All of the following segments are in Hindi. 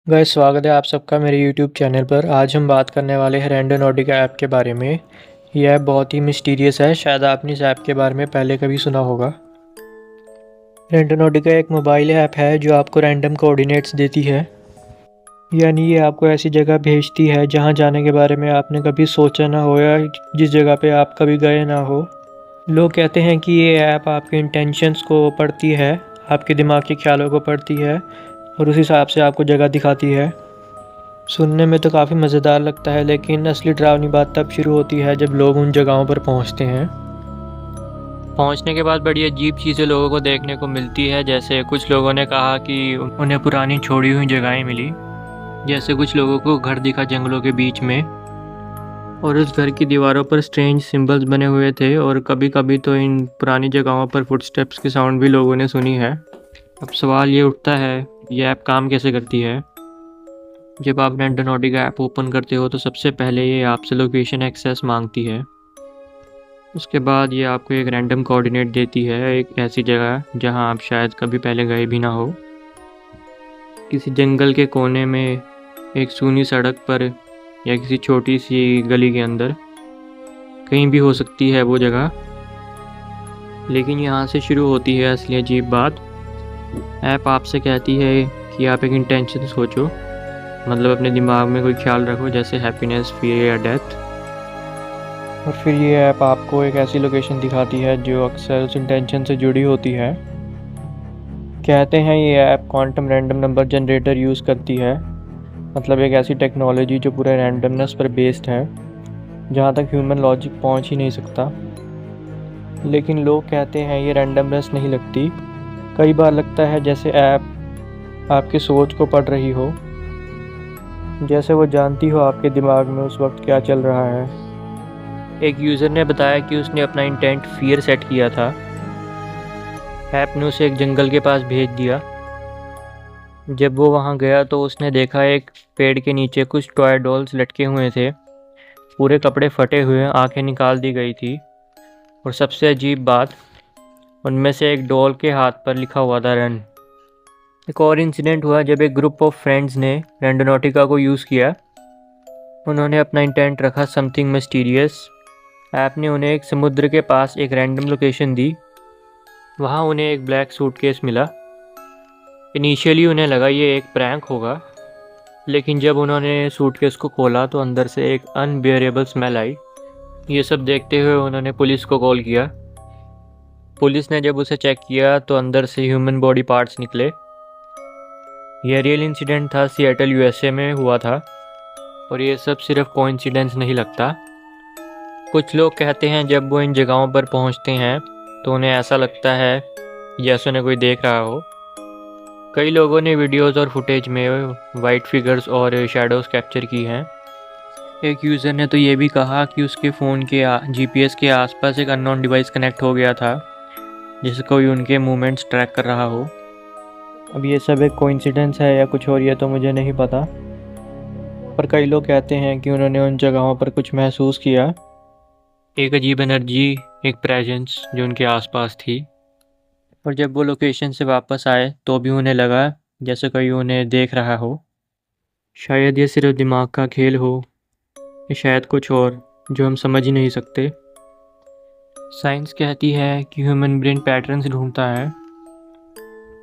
गाइस, स्वागत है आप सबका मेरे यूट्यूब चैनल पर। आज हम बात करने वाले हैं रेंडोनॉटिका ऐप के बारे में। यह ऐप बहुत ही मिस्टीरियस है, शायद आपने इस ऐप के बारे में पहले कभी सुना होगा। रेंडोनॉटिका एक मोबाइल ऐप है जो आपको रैंडम कोऑर्डिनेट्स देती है, यानी ये आपको ऐसी जगह भेजती है जहां जाने के बारे में आपने कभी सोचा ना हो या जिस जगह पे आप कभी गए ना हो। लोग कहते हैं कि ये ऐप आपके इंटेंशंस को पढ़ती है, आपके दिमाग के ख्यालों को पढ़ती है और उस हिसाब से आपको जगह दिखाती है। सुनने में तो काफ़ी मज़ेदार लगता है, लेकिन असली डरावनी बात तब शुरू होती है जब लोग उन जगहों पर पहुंचते हैं। पहुंचने के बाद बड़ी अजीब चीज़ें लोगों को देखने को मिलती है। जैसे कुछ लोगों ने कहा कि उन्हें पुरानी छोड़ी हुई जगहें मिली, जैसे कुछ लोगों को घर दिखा जंगलों के बीच में, और उस घर की दीवारों पर स्ट्रेंज सिंबल्स बने हुए थे। और कभी कभी तो इन पुरानी जगहों पर फुटस्टेप्स की साउंड भी लोगों ने सुनी है। अब सवाल ये उठता है, ये ऐप काम कैसे करती है? जब आप रेंडोनॉटिका ऐप ओपन करते हो तो सबसे पहले ये आपसे लोकेशन एक्सेस मांगती है। उसके बाद ये आपको एक रैंडम कोऑर्डिनेट देती है, एक ऐसी जगह जहां आप शायद कभी पहले गए भी ना हो। किसी जंगल के कोने में, एक सूनी सड़क पर, या किसी छोटी सी गली के अंदर, कहीं भी हो सकती है वो जगह। लेकिन यहाँ से शुरू होती है असली अजीब बात। ऐप आपसे कहती है कि आप एक इंटेंशन सोचो, मतलब अपने दिमाग में कोई ख्याल रखो, जैसे हैप्पीनेस, फियर या डेथ। और फिर ये ऐप आपको एक ऐसी लोकेशन दिखाती है जो अक्सर उस इंटेंशन से जुड़ी होती है। कहते हैं ये app quantum random number generator use करती है, मतलब एक ऐसी टेक्नोलॉजी जो पूरे रैंडमनेस पर बेस्ड है, जहाँ तक ह्यूमन लॉजिक पहुँच ही नहीं सकता। लेकिन लोग कहते हैं ये रैंडमनेस नहीं लगती। कई बार लगता है जैसे ऐप आपकी सोच को पढ़ रही हो, जैसे वो जानती हो आपके दिमाग में उस वक्त क्या चल रहा है। एक यूज़र ने बताया कि उसने अपना इंटेंट फियर सेट किया था। ऐप ने उसे एक जंगल के पास भेज दिया। जब वो वहाँ गया तो उसने देखा एक पेड़ के नीचे कुछ टॉय डॉल्स लटके हुए थे, पूरे कपड़े फटे हुए, आंखें निकाल दी गई थी। और सबसे अजीब बात, उनमें से एक डॉल के हाथ पर लिखा हुआ था रन। एक और इंसिडेंट हुआ जब एक ग्रुप ऑफ फ्रेंड्स ने रेंडोनॉटिका को यूज़ किया। उन्होंने अपना इंटेंट रखा समथिंग मिस्टीरियस। ऐप ने उन्हें एक समुद्र के पास एक रैंडम लोकेशन दी। वहाँ उन्हें एक ब्लैक सूटकेस मिला। इनिशियली उन्हें लगा ये एक प्रैंक होगा, लेकिन जब उन्होंने सूटकेस को खोला तो अंदर से एक अनबियरेबल स्मेल आई। ये सब देखते हुए उन्होंने पुलिस को कॉल किया। पुलिस ने जब उसे चेक किया तो अंदर से ह्यूमन बॉडी पार्ट्स निकले। यह रियल इंसिडेंट था, सिएटल यूएसए में हुआ था। और ये सब सिर्फ कोइंसिडेंस नहीं लगता। कुछ लोग कहते हैं जब वो इन जगहों पर पहुंचते हैं तो उन्हें ऐसा लगता है जैसे उन्हें कोई देख रहा हो। कई लोगों ने वीडियोस और फुटेज में वाइट फिगर्स और शैडोज कैप्चर की हैं। एक यूज़र ने तो ये भी कहा कि उसके फ़ोन के जीपीएस के आसपास एक अननोन डिवाइस कनेक्ट हो गया था, जिससे कोई उनके मूवमेंट्स ट्रैक कर रहा हो। अब ये सब एक कोइंसिडेंस है या कुछ और, ये तो मुझे नहीं पता, पर कई लोग कहते हैं कि उन्होंने उन जगहों पर कुछ महसूस किया, एक अजीब एनर्जी, एक प्रेजेंस जो उनके आसपास थी। और जब वो लोकेशन से वापस आए तो भी उन्हें लगा जैसे कोई उन्हें देख रहा हो। शायद ये सिर्फ दिमाग का खेल हो, या शायद कुछ और जो हम समझ ही नहीं सकते। साइंस कहती है कि ह्यूमन ब्रेन पैटर्न्स ढूंढता है,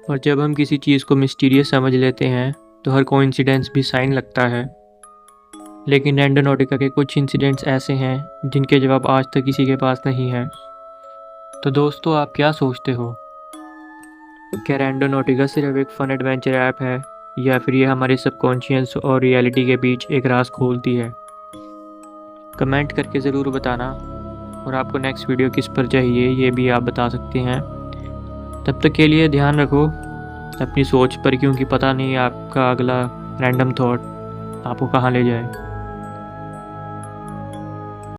और जब हम किसी चीज़ को मिस्टीरियस समझ लेते हैं तो हर कोइंसिडेंस भी साइन लगता है। लेकिन रेंडोनॉटिका के कुछ इंसिडेंट्स ऐसे हैं जिनके जवाब आज तक किसी के पास नहीं है। तो दोस्तों, आप क्या सोचते हो? क्या रेंडोनॉटिका सिर्फ एक फ़न एडवेंचर ऐप है, या फिर ये हमारे सबकॉन्शियस और रियलिटी के बीच एक राज खोलती है? कमेंट करके ज़रूर बताना। और आपको नेक्स्ट वीडियो किस पर चाहिए ये भी आप बता सकते हैं। तब तक के लिए ध्यान रखो अपनी सोच पर, क्योंकि पता नहीं आपका अगला रैंडम थॉट आपको कहाँ ले जाए।